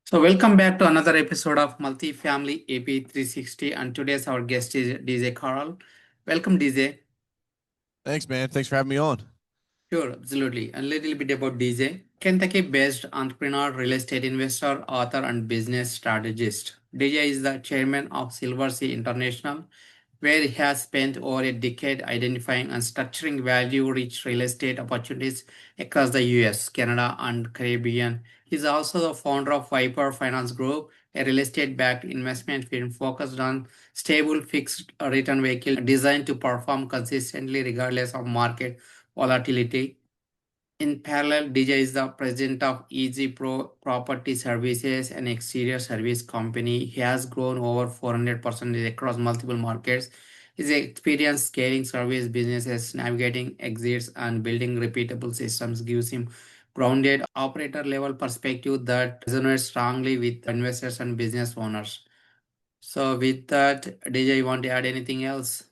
So welcome back to another episode of Multifamily AP 360, and today's our guest is DJ Carroll. Welcome, DJ. Thanks, man. Thanks for having me on. Sure, absolutely. A little bit about DJ. Kentucky-based entrepreneur, real estate investor, author, and business strategist. DJ is the chairman of Silver Sea International, where he has spent over a decade identifying and structuring value-rich real estate opportunities across the US, Canada, and Caribbean. He is also the founder of Viper Finance Group, a real estate-backed investment firm focused on stable fixed return vehicle designed to perform consistently regardless of market volatility. In parallel, DJ is the president of ePRO Property Services, an exterior service company. He has grown over 400% across multiple markets. His experience scaling service businesses, navigating exits, and building repeatable systems gives him grounded operator level perspective that resonates strongly with investors and business owners. So, with that, DJ, you want to add anything else?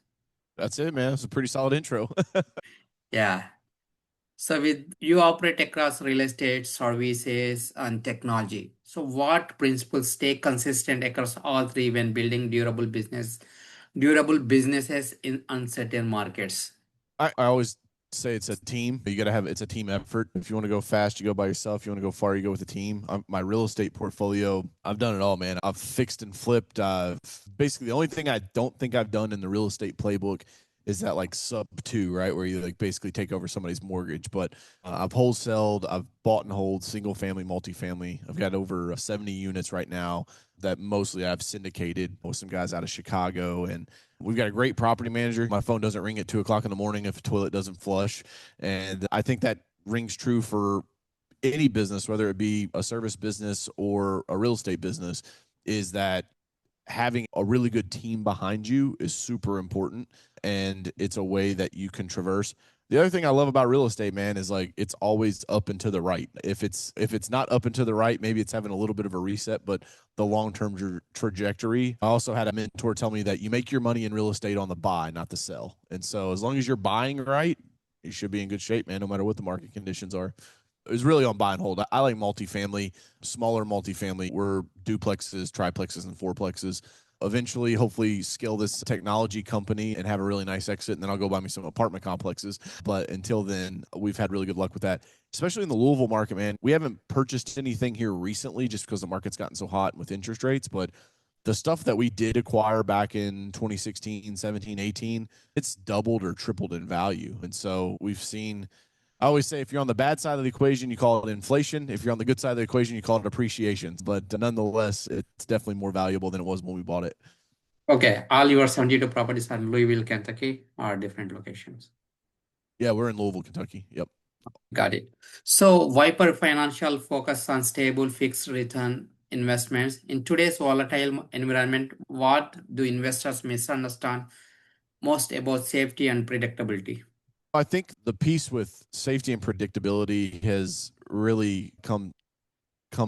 That's it, man. It's a pretty solid intro. Yeah. So with you operate across real estate, services, and technology. So what principles stay consistent across all three when building durable businesses in uncertain markets? I always say it's a team. You got to have it's a team effort. If you want to go fast, you go by yourself. If you want to go far, you go with a team. My real estate portfolio, I've done it all, man. I've fixed and flipped. Basically, the only thing I don't think I've done in the real estate playbook is that like sub two, right? Where you like basically take over somebody's mortgage. But I've wholesaled, I've bought and hold single family, multifamily. I've got over 70 units right now that mostly I've syndicated with some guys out of Chicago. And we've got a great property manager. My phone doesn't ring at 2 o'clock in the morning if a toilet doesn't flush. And I think that rings true for any business, whether it be a service business or a real estate business, is that having a really good team behind you is super important, and it's a way that you can traverse. The other thing I love about real estate, man, is like it's always up and to the right. If it's not up and to the right, maybe it's having a little bit of a reset, but the long-term trajectory. I also had a mentor tell me that you make your money in real estate on the buy, not the sell. And so as long as you're buying right, you should be in good shape, man, no matter what the market conditions are. It was really on buy and hold. I like multifamily, smaller multifamily. We're duplexes, triplexes, and fourplexes. Eventually, hopefully, scale this technology company and have a really nice exit, and then I'll go buy me some apartment complexes. But until then, we've had really good luck with that, especially in the Louisville market, man. We haven't purchased anything here recently just because the market's gotten so hot with interest rates. But the stuff that we did acquire back in 2016, 17, 18, it's doubled or tripled in value. And so we've seen, I always say, if you're on the bad side of the equation, you call it inflation. If you're on the good side of the equation, you call it appreciation. But nonetheless, it's definitely more valuable than it was when we bought it. Okay, all your 72 properties are in Louisville, Kentucky, or different locations. Yeah, we're in Louisville, Kentucky. Yep. Got it. So Viper Financial focus on stable fixed return investments. In today's volatile environment, what do investors misunderstand most about safety and predictability? I think the piece with safety and predictability has really come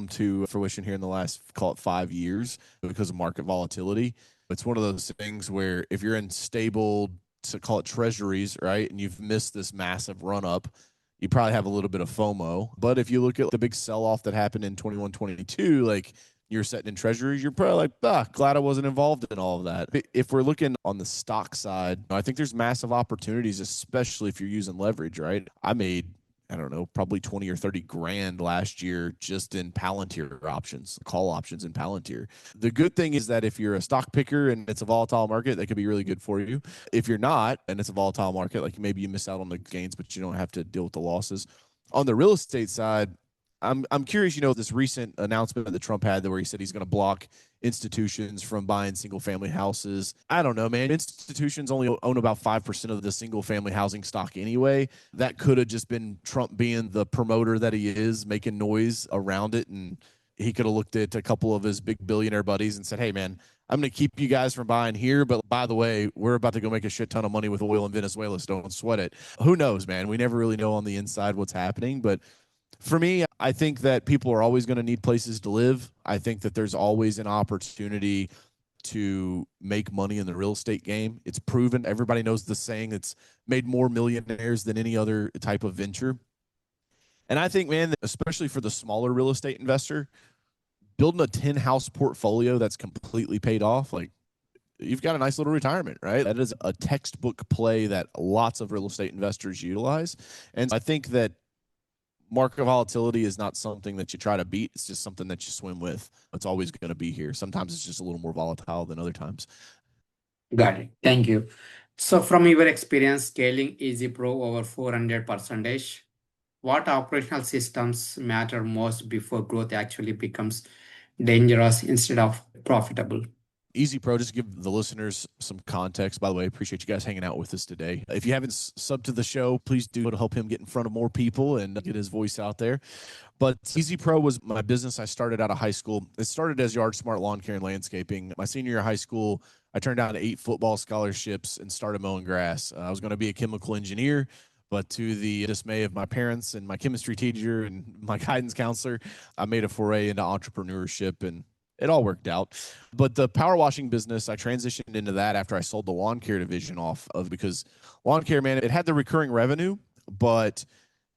to fruition here in the last, call it, 5 years because of market volatility. It's one of those things where if you're in stable, to call it treasuries, right, and you've missed this massive run up, you probably have a little bit of FOMO. But if you look at the big sell off that happened in 21, 22, like you're setting in treasuries, you're probably like, glad I wasn't involved in all of that. If we're looking on the stock side, I think there's massive opportunities, especially if you're using leverage, right? I made, I don't know, probably 20 or 30 grand last year just in Palantir options, call options in Palantir. The good thing is that if you're a stock picker and it's a volatile market, that could be really good for you. If you're not, and it's a volatile market, like maybe you miss out on the gains, but you don't have to deal with the losses. On the real estate side, I'm curious, this recent announcement that Trump had where he said he's going to block institutions from buying single family houses. I don't know, man. Institutions only own about 5% of the single family housing stock anyway. That could have just been Trump being the promoter that he is, making noise around it. And he could have looked at a couple of his big billionaire buddies and said, hey, man, I'm going to keep you guys from buying here. But by the way, we're about to go make a shit ton of money with oil in Venezuela. So don't sweat it. Who knows, man? We never really know on the inside what's happening. But for me, I think that people are always going to need places to live. I think that there's always an opportunity to make money in the real estate game. It's proven. Everybody knows the saying, it's made more millionaires than any other type of venture. And I think, man, especially for the smaller real estate investor, building a 10 house portfolio that's completely paid off, like you've got a nice little retirement, right? That is a textbook play that lots of real estate investors utilize. And I think that market volatility is not something that you try to beat. It's just something that you swim with. It's always going to be here. Sometimes it's just a little more volatile than other times. Got it. Thank you. So from your experience scaling ePRO over 400%, what operational systems matter most before growth actually becomes dangerous instead of profitable? ePRO, just give the listeners some context. By the way, I appreciate you guys hanging out with us today. If you haven't subbed to the show, please do to help him get in front of more people and get his voice out there. But ePRO was my business. I started out of high school. It started as Yard Smart Lawn Care and Landscaping. My senior year of high school, I turned down 8 football scholarships and started mowing grass. I was going to be a chemical engineer, but to the dismay of my parents and my chemistry teacher and my guidance counselor, I made a foray into entrepreneurship, and it all worked out. But the power washing business, I transitioned into that after I sold the lawn care division off of, because lawn care, man, it had the recurring revenue, but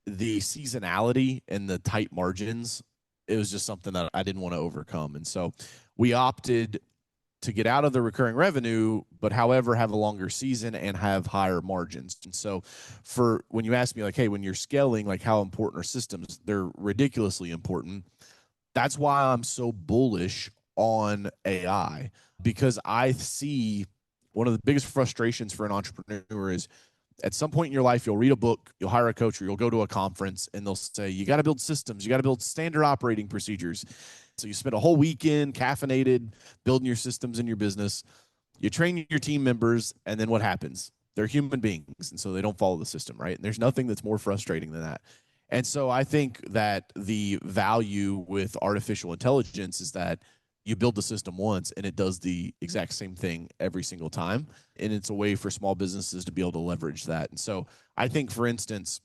the seasonality and the tight margins, it was just something that I didn't want to overcome. And so we opted to get out of the recurring revenue, but however, have a longer season and have higher margins. And so for when you ask me like, hey, when you're scaling, like how important are systems? They're ridiculously important. That's why I'm so bullish on AI, because I see one of the biggest frustrations for an entrepreneur is at some point in your life, you'll read a book, you'll hire a coach, or you'll go to a conference, and they'll say, you got to build systems, you got to build standard operating procedures. So you spend a whole weekend caffeinated building your systems in your business. You train your team members, and then what happens? They're human beings, and so they don't follow the system, right? And there's nothing that's more frustrating than that. And so I think that the value with artificial intelligence is that you build the system once and it does the exact same thing every single time. And it's a way for small businesses to be able to leverage that. And so I think, for instance,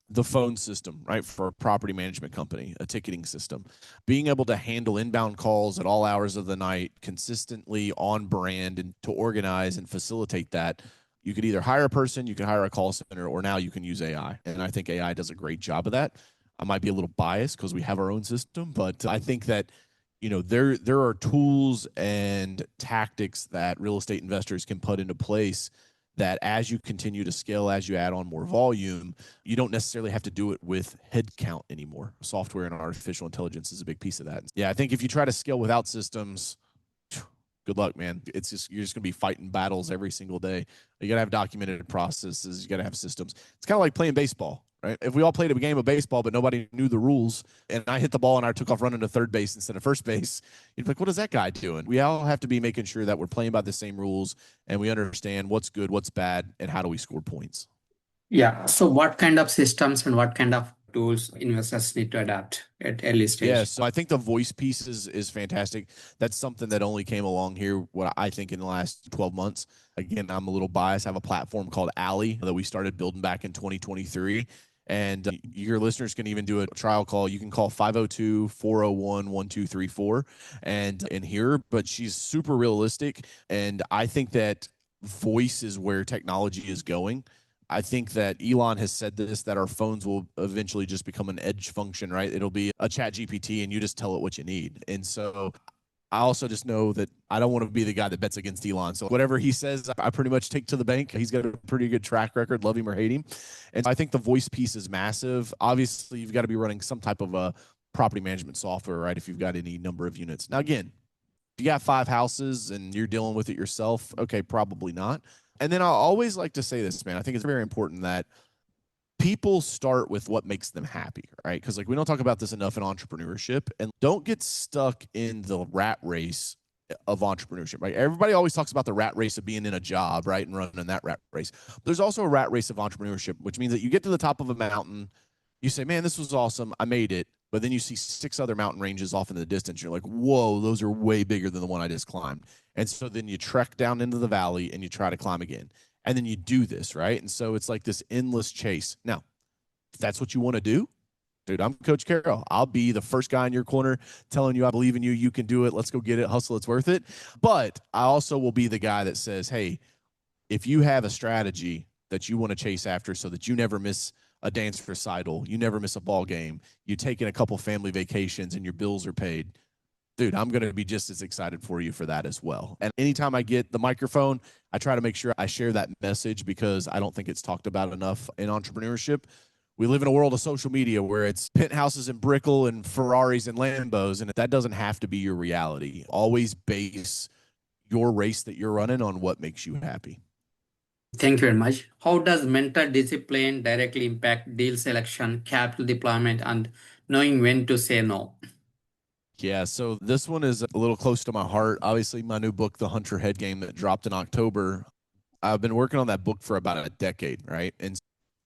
the phone system, right, for a property management company, a ticketing system, being able to handle inbound calls at all hours of the night, consistently on brand, and to organize and facilitate that. You could either hire a person, you can hire a call center, or now you can use AI. And I think AI does a great job of that. I might be a little biased because we have our own system, but I think that there are tools and tactics that real estate investors can put into place that as you continue to scale, as you add on more volume, you don't necessarily have to do it with headcount anymore. Software and artificial intelligence is a big piece of that. Yeah, I think if you try to scale without systems, good luck, man. It's just, you're just going to be fighting battles every single day. You got to have documented processes. You got to have systems. It's kind of like playing baseball, right? If we all played a game of baseball, but nobody knew the rules, and I hit the ball and I took off running to third base instead of first base, you'd be like, what is that guy doing? We all have to be making sure that we're playing by the same rules and we understand what's good, what's bad, and how do we score points. Yeah. So what kind of systems and what kind of tools investors need to adapt at early Yeah, stage? so I think the voice piece is fantastic. That's something that only came along here, what I think, in the last 12 months. Again, I'm a little biased. I have a platform called Alley that we started building back in 2023. And your listeners can even do a trial call. You can call 502-401-1234 and hear, but she's super realistic. And I think that voice is where technology is going. I think that Elon has said this, that our phones will eventually just become an edge function, right? It'll be a chat GPT and you just tell it what you need. And so I also just know that I don't want to be the guy that bets against Elon. So whatever he says, I pretty much take to the bank. He's got a pretty good track record, love him or hate him. And I think the voice piece is massive. Obviously, you've got to be running some type of a property management software, right? If you've got any number of units. Now, again, if you got 5 houses and you're dealing with it yourself, okay, probably not. And then I always like to say this, man. I think it's very important that people start with what makes them happy, right? Because like we don't talk about this enough in entrepreneurship, and don't get stuck in the rat race of entrepreneurship, right? Everybody always talks about the rat race of being in a job, right? And running that rat race. There's also a rat race of entrepreneurship, which means that you get to the top of a mountain, you say, man, this was awesome, I made it. But then you see 6 other mountain ranges off in the distance. You're like, whoa, those are way bigger than the one I just climbed. And so then you trek down into the valley and you try to climb again. And then you do this, right? And so it's like this endless chase. Now, if that's what you want to do, dude, I'm Coach Carroll. I'll be the first guy in your corner telling you I believe in you. You can do it. Let's go get it. Hustle. It's worth it. But I also will be the guy that says, hey, if you have a strategy that you want to chase after so that you never miss a dance recital, you never miss a ball game, you take in a couple family vacations and your bills are paid, dude, I'm going to be just as excited for you for that as well. And anytime I get the microphone, I try to make sure I share that message because I don't think it's talked about enough in entrepreneurship. We live in a world of social media where it's penthouses and Brickell and Ferraris and Lambos, and that doesn't have to be your reality. Always base your race that you're running on what makes you happy. Thank you very much. How does mental discipline directly impact deal selection, capital deployment, and knowing when to say no? Yeah, so this one is a little close to my heart. Obviously, my new book, The Hunter Head Game, that dropped in October. I've been working on that book for about a decade, right? And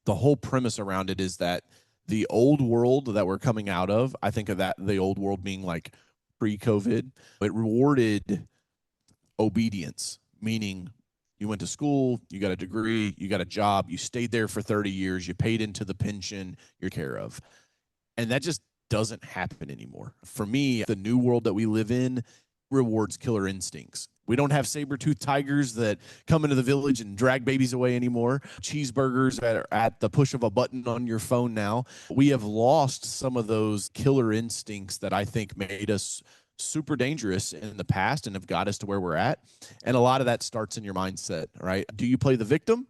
the whole premise around it is that the old world that we're coming out of, I think of that, the old world being like pre-COVID, it rewarded obedience, meaning you went to school, you got a degree, you got a job, you stayed there for 30 years, you paid into the pension, you're care of. And that just doesn't happen anymore. For me, the new world that we live in rewards killer instincts. We don't have saber-toothed tigers that come into the village and drag babies away anymore. Cheeseburgers that are at the push of a button on your phone now. We have lost some of those killer instincts that I think made us super dangerous in the past and have got us to where we're at. And a lot of that starts in your mindset, right? Do you play the victim?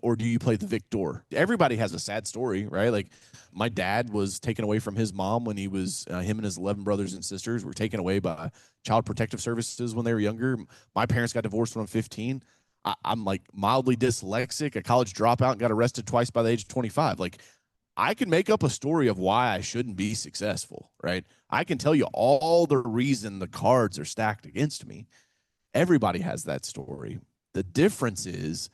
Or do you play the victor? Everybody has a sad story, right? Like my dad was taken away from his mom when he was, him and his 11 brothers and sisters were taken away by Child Protective Services when they were younger. My parents got divorced when I'm 15. I'm like mildly dyslexic, a college dropout, and got arrested twice by the age of 25. Like I can make up a story of why I shouldn't be successful, right? I can tell you all the reason the cards are stacked against me. Everybody has that story. The difference is,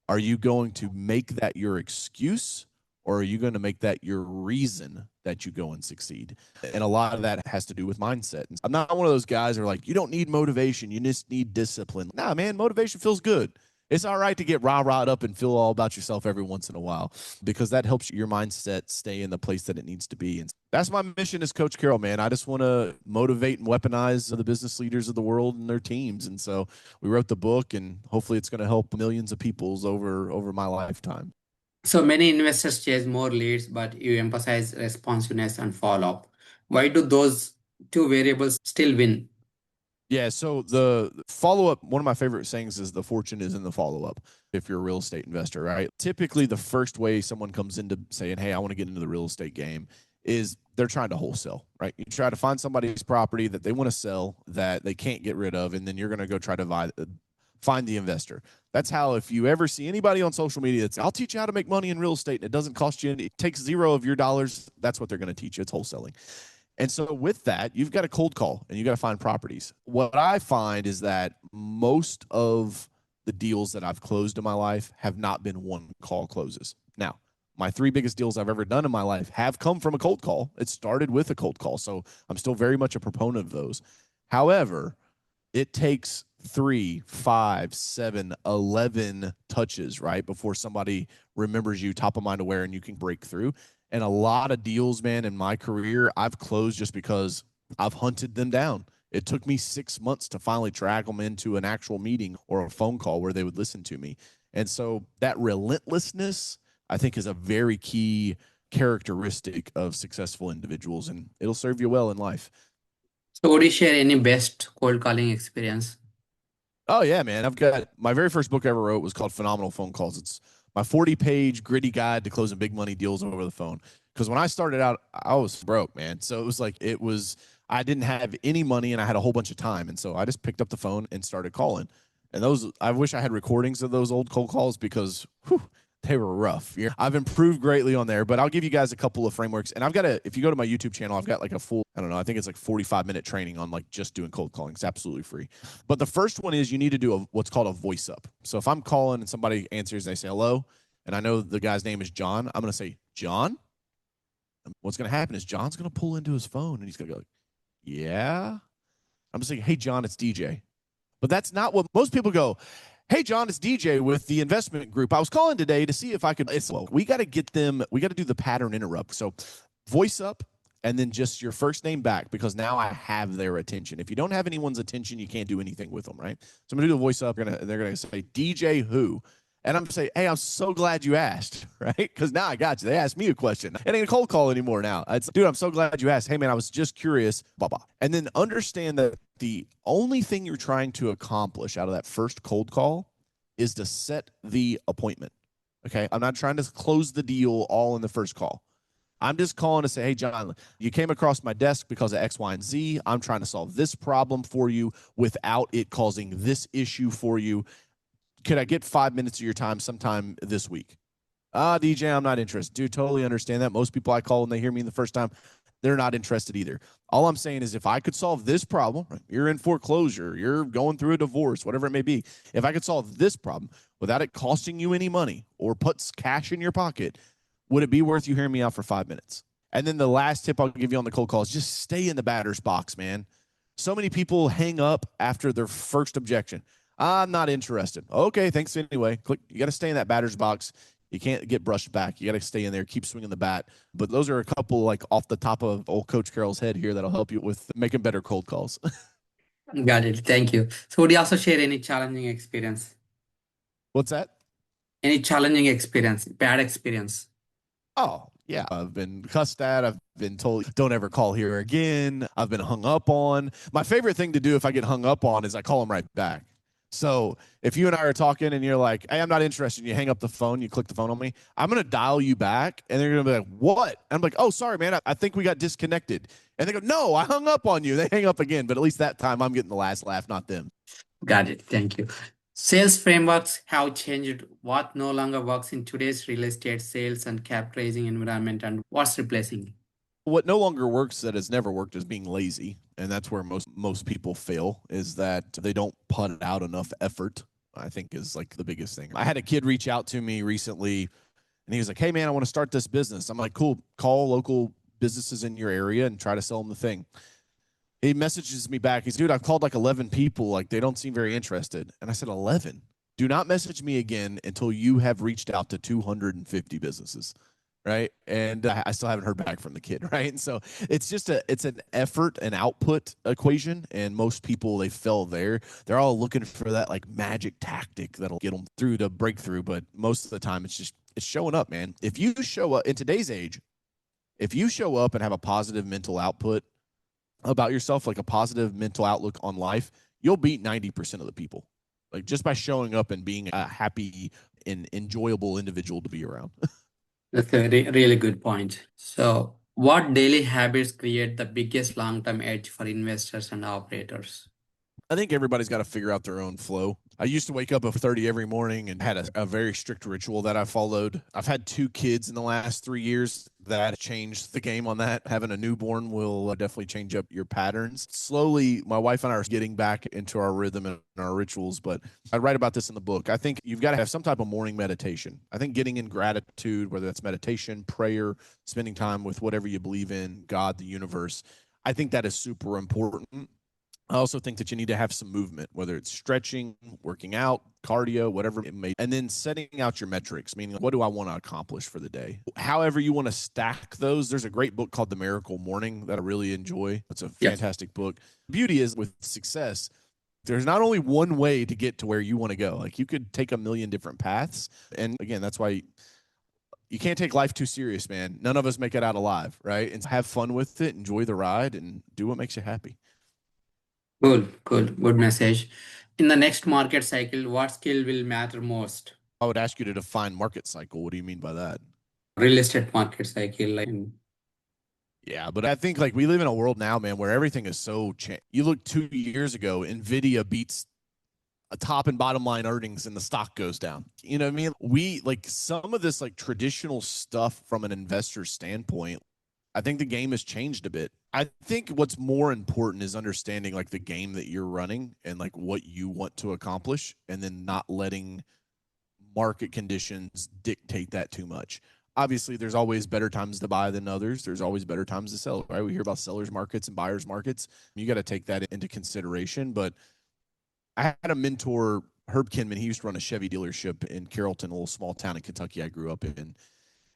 are you going to make that your excuse or are you going to make that your reason that you go and succeed? And a lot of that has to do with mindset. And I'm not one of those guys who are like, you don't need motivation, you just need discipline. Nah, man, motivation feels good. It's all right to get rah-rahed up and feel all about yourself every once in a while because that helps your mindset stay in the place that it needs to be. And that's my mission as Coach Carroll, man. I just want to motivate and weaponize the business leaders of the world and their teams. And so we wrote the book, and hopefully it's going to help millions of peoples over my lifetime. So many investors chase more leads, but you emphasize responsiveness and follow up. Why do those two variables still win? Yeah, so the follow up, one of my favorite sayings is the fortune is in the follow up. If you're a real estate investor, right? Typically, the first way someone comes into saying, hey, I want to get into the real estate game is they're trying to wholesale, right? You try to find somebody's property that they want to sell that they can't get rid of, and then you're going to go try to find the investor. That's how, if you ever see anybody on social media that's, I'll teach you how to make money in real estate and it doesn't cost you, it takes zero of your dollars, that's what they're going to teach you. It's wholesaling. And so with that, you've got to cold call and you got to find properties. What I find is that most of the deals that I've closed in my life have not been one call closes. Now, my 3 biggest deals I've ever done in my life have come from a cold call. It started with a cold call. So I'm still very much a proponent of those. However, it takes 3, 5, 7, 11 touches, right? Before somebody remembers you, top of mind aware, and you can break through. And a lot of deals, man, in my career, I've closed just because I've hunted them down. It took me 6 months to finally drag them into an actual meeting or a phone call where they would listen to me. And so that relentlessness, I think, is a very key characteristic of successful individuals, and it'll serve you well in life. So, would you share any best cold calling experience? Oh yeah, man. I've got my very first book I ever wrote was called Phenomenal Phone Calls. It's my 40-page gritty guide to closing big money deals over the phone. Because when I started out, I was broke, man. So it was like I didn't have any money and I had a whole bunch of time. And so I just picked up the phone and started calling. And I wish I had recordings of those old cold calls because they were rough. Yeah. I've improved greatly on there, but I'll give you guys a couple of frameworks. And if you go to my YouTube channel, I've got like a full, I don't know, I think it's like 45-minute training on like just doing cold calling. It's absolutely free. But the first one is you need to do what's called a voice up. So if I'm calling and somebody answers and they say hello, and I know the guy's name is John, I'm going to say, John? And what's going to happen is John's going to pull into his phone and he's going to go, yeah? I'm just saying, hey, John, it's DJ. But that's not what most people go. Hey, John, it's DJ with the investment group. I was calling today to see if I could. We got to get them. We got to do the pattern interrupt. So voice up and then just your first name back because now I have their attention. If you don't have anyone's attention, you can't do anything with them, right? So I'm going to do the voice up. They're going to say DJ who? And I'm saying, hey, I'm so glad you asked, right? Because now I got you. They asked me a question. It ain't a cold call anymore now. It's, dude, I'm so glad you asked. Hey, man, I was just curious, blah, blah. And then understand that the only thing you're trying to accomplish out of that first cold call is to set the appointment. Okay. I'm not trying to close the deal all in the first call. I'm just calling to say, hey, John, you came across my desk because of X, Y, and Z. I'm trying to solve this problem for you without it causing this issue for you. Could I get 5 minutes of your time sometime this week? DJ, I'm not interested. Dude, totally understand that. Most people I call when they hear me the first time, they're not interested either. All I'm saying is if I could solve this problem, right, you're in foreclosure, you're going through a divorce, whatever it may be. If I could solve this problem without it costing you any money or puts cash in your pocket, would it be worth you hearing me out for 5 minutes? And then the last tip I'll give you on the cold call is just stay in the batter's box, man. So many people hang up after their first objection. I'm not interested. Okay, thanks anyway. Click. You got to stay in that batter's box. You can't get brushed back. You got to stay in there, keep swinging the bat. But those are a couple like off the top of old Coach Carroll's head here that'll help you with making better cold calls. Got it. Thank you. So would you also share any challenging experience? What's that? Any challenging experience, bad experience? Oh, yeah. I've been cussed at. I've been told, don't ever call here again. I've been hung up on. My favorite thing to do if I get hung up on is I call them right back. So if you and I are talking and you're like, hey, I'm not interested, and you hang up the phone, you click the phone on me, I'm going to dial you back and they're going to be like, what? And I'm like, oh, sorry, man. I think we got disconnected. And they go, no, I hung up on you. They hang up again. But at least that time I'm getting the last laugh, not them. Got it. Thank you. Sales frameworks have changed. What no longer works in today's real estate sales and cap raising environment, and what's replacing? What no longer works that has never worked is being lazy, and that's where most people fail, is that they don't put out enough effort. I think is like the biggest thing. I had a kid reach out to me recently and he was like, hey man, I want to start this business. I'm like, cool, call local businesses in your area and try to sell them the thing. He messages me back. He's, dude, I've called like 11 people. Like they don't seem very interested. And I said, 11? Do not message me again until you have reached out to 250 businesses. Right. And I still haven't heard back from the kid. Right. And so it's an effort and output equation. And most people, they fell there. They're all looking for that like magic tactic that'll get them through to breakthrough. But most of the time it's showing up, man. If you show up in today's age, if you show up and have a positive mental output about yourself, like a positive mental outlook on life, you'll beat 90% of the people. Like just by showing up and being a happy and enjoyable individual to be around. That's a really good point. So, what daily habits create the biggest long-term edge for investors and operators? I think everybody's got to figure out their own flow. I used to wake up at 30 every morning and had a very strict ritual that I followed. I've had 2 kids in the last 3 years. That changed the game on that. Having a newborn will definitely change up your patterns. Slowly, my wife and I are getting back into our rhythm and our rituals, but I write about this in the book. I think you've got to have some type of morning meditation. I think getting in gratitude, whether that's meditation, prayer, spending time with whatever you believe in, God, the universe, I think that is super important. I also think that you need to have some movement, whether it's stretching, working out, cardio, whatever it may be, and then setting out your metrics, meaning what do I want to accomplish for the day? However you want to stack those. There's a great book called The Miracle Morning that I really enjoy. It's a fantastic book. Beauty is with success, there's not only one way to get to where you want to go. Like you could take a million different paths. And again, that's why you can't take life too serious, man. None of us make it out alive, right? And have fun with it, enjoy the ride, and do what makes you happy. Good message. In the next market cycle, what skill will matter most? I would ask you to define market cycle. What do you mean by that? Real estate market cycle, like Yeah, but I think like we live in a world now, man, where everything is so you look 2 years ago, Nvidia beats a top and bottom line earnings and the stock goes down. You know what I mean? We like some of this like traditional stuff from an investor standpoint. I think the game has changed a bit. I think what's more important is understanding like the game that you're running and like what you want to accomplish, and then not letting market conditions dictate that too much. Obviously, there's always better times to buy than others. There's always better times to sell, right? We hear about sellers markets and buyers markets. You got to take that into consideration. But I had a mentor, Herb Kinman. He used to run a Chevy dealership in Carrollton, a little small town in Kentucky I grew up in.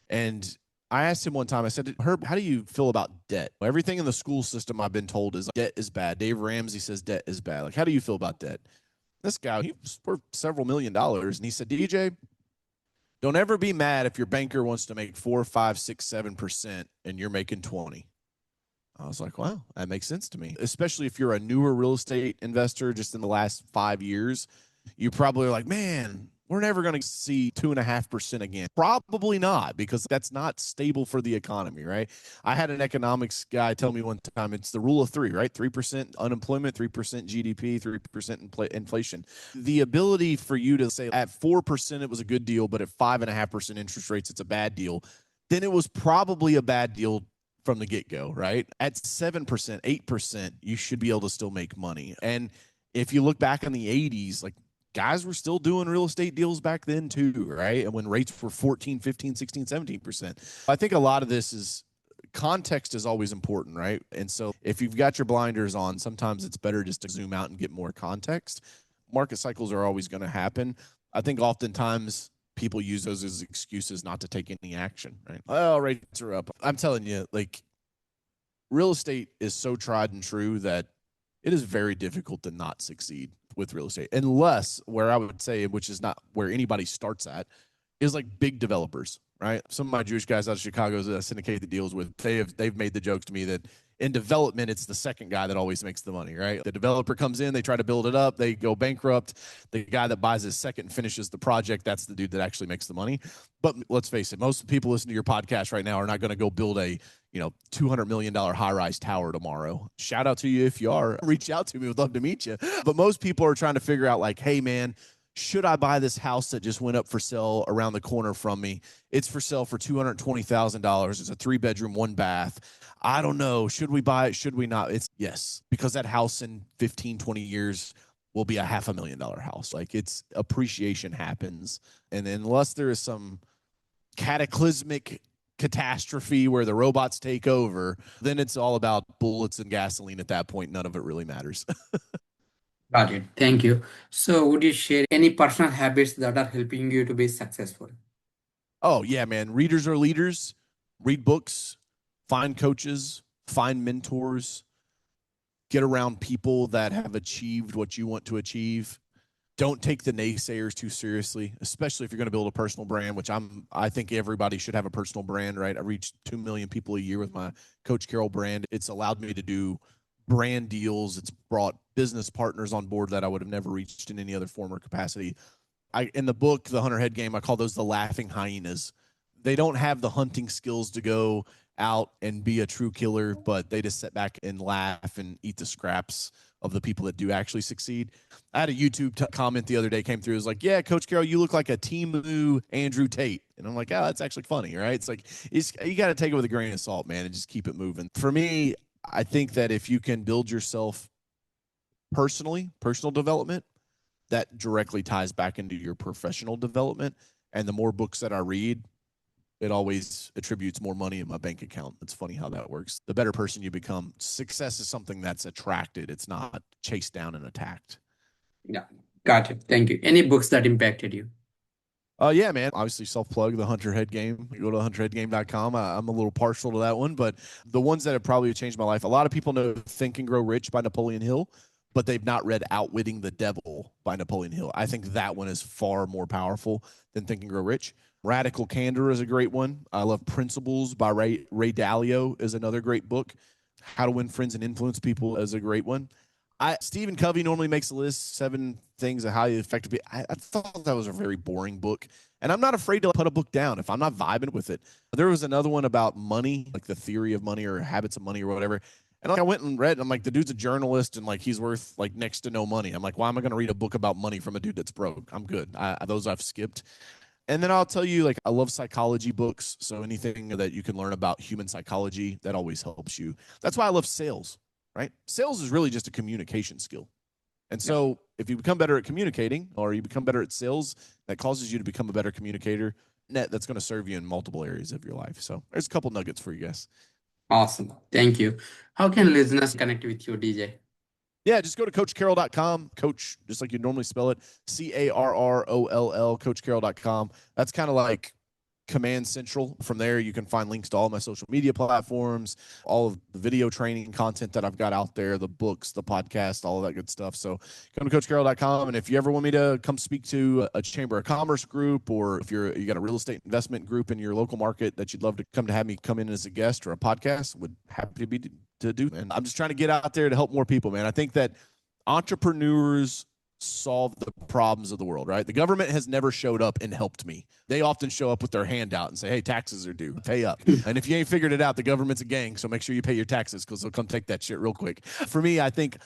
And I asked him one time, I said, Herb, how do you feel about debt? Everything in the school system I've been told is debt is bad. Dave Ramsey says debt is bad. Like, how do you feel about debt? This guy, he was worth several $1 million. And he said, DJ, Don't ever be mad if your banker wants to make 4, 5, 6, 7% and you're making 20. I was like, wow, that makes sense to me. Especially if you're a newer real estate investor just in the last 5 years, you probably are like, man, we're never going to see 2.5% again. Probably not, because that's not stable for the economy, right? I had an economics guy tell me one time, it's the rule of three, right? 3% unemployment, 3% GDP, 3% inflation. The ability for you to say at 4% it was a good deal, but at 5.5% interest rates, it's a bad deal. Then it was probably a bad deal from the get-go, right? At 7%, 8%, you should be able to still make money. And if you look back in the 80s, like guys were still doing real estate deals back then too, right? And when rates were 14, 15, 16, 17%. I think a lot of this is context is always important, right? And so if you've got your blinders on, sometimes it's better just to zoom out and get more context. Market cycles are always going to happen. I think oftentimes people use those as excuses not to take any action, right? Oh, rates are up. I'm telling you, like, real estate is so tried and true that it is very difficult to not succeed with real estate, unless, where I would say, which is not where anybody starts at, is like big developers, right? Some of my Jewish guys out of Chicago that I syndicate the deals with, they've made the joke to me that in development, it's the second guy that always makes the money, right? The developer comes in, they try to build it up, they go bankrupt. The guy that buys his second and finishes the project, that's the dude that actually makes the money. But let's face it, most people listening to your podcast right now are not going to go build a $200 million high-rise tower tomorrow. Shout out to you if you are. Reach out to me. Would love to meet you. But most people are trying to figure out like, hey, man, should I buy this house that just went up for sale around the corner from me? It's for sale for $220,000. It's a 3-bedroom, 1-bath. I don't know. Should we buy it? Should we not? It's yes, because that house in 15, 20 years will be a $500,000 house. Like, it's appreciation happens. And unless there is some cataclysmic catastrophe where the robots take over, then it's all about bullets and gasoline at that point. None of it really matters. Got it. Thank you. So, would you share any personal habits that are helping you to be successful? Oh, yeah, man. Readers are leaders. Read books, find coaches, find mentors, get around people that have achieved what you want to achieve. Don't take the naysayers too seriously, especially if you're going to build a personal brand, which I think everybody should have a personal brand, right? I reach 2 million people a year with my Coach Carroll brand. It's allowed me to do brand deals. It's brought business partners on board that I would have never reached in any other form or capacity. In the book, The Hunter Head Game, I call those the laughing hyenas. They don't have the hunting skills to go out and be a true killer, but they just sit back and laugh and eat the scraps of the people that do actually succeed. I had a YouTube comment the other day came through. It was like, yeah, Coach Carroll, you look like a Temu Andrew Tate. And I'm like, oh, that's actually funny, right? It's like, you got to take it with a grain of salt, man, and just keep it moving. For me, I think that if you can build yourself personally, personal development, that directly ties back into your professional development. And the more books that I read, it always attributes more money in my bank account. It's funny how that works. The better person you become, success is something that's attracted. It's not chased down and attacked. Yeah, got it. Thank you. Any books that impacted you? Yeah, man. Obviously, self-plug, The Hunter Head Game. You go to hunterheadgame.com. I'm a little partial to that one, but the ones that have probably changed my life, a lot of people know Think and Grow Rich by Napoleon Hill, but they've not read Outwitting the Devil by Napoleon Hill. I think that one is far more powerful than Think and Grow Rich. Radical Candor is a great one. I love Principles by Ray Dalio is another great book. How to Win Friends and Influence People is a great one. Stephen Covey normally makes a list, 7 things that highly effective people. I thought that was a very boring book. And I'm not afraid to put a book down if I'm not vibing with it. There was another one about money, like the theory of money or habits of money or whatever. And like I went and read, and I'm like, the dude's a journalist and like he's worth like next to no money. I'm like, why am I going to read a book about money from a dude that's broke? I'm good. Those I've skipped. And then I'll tell you, like, I love psychology books. So anything that you can learn about human psychology, that always helps you. That's why I love sales, right? Sales is really just a communication skill. And so if you become better at communicating or you become better at sales, that causes you to become a better communicator. That's going to serve you in multiple areas of your life. So there's a couple nuggets for you guys. Awesome. Thank you. How can listeners connect with you, DJ? Yeah, just go to coachcarroll.com. Coach, just like you normally spell it, Carroll, coachcarroll.com. That's kind of like Command Central. From there, you can find links to all my social media platforms, all of the video training content that I've got out there, the books, the podcast, all of that good stuff. So come to CoachCarroll.com. And if you ever want me to come speak to a Chamber of Commerce group, or if you got a real estate investment group in your local market that you'd love to have me come in as a guest or a podcast, would happy to be to do. And I'm just trying to get out there to help more people, man. I think that entrepreneurs solve the problems of the world, right? The government has never showed up and helped me. They often show up with their hand out and say, hey, taxes are due, pay up. And if you ain't figured it out, the government's a gang, so make sure you pay your taxes because they'll come take that shit real quick. For me, I think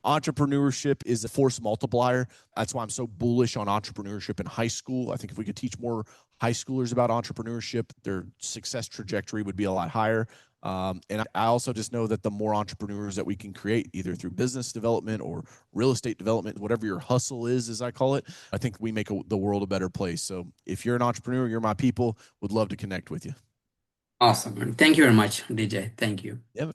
entrepreneurship is a force multiplier. That's why I'm so bullish on entrepreneurship in high school. I think if we could teach more high schoolers about entrepreneurship, their success trajectory would be a lot higher. And I also just know that the more entrepreneurs that we can create, either through business development or real estate development, whatever your hustle is, as I call it, I think we make the world a better place. So if you're an entrepreneur, you're my people, would love to connect with you. Awesome. Thank you very much, DJ. Thank you. Yeah, man.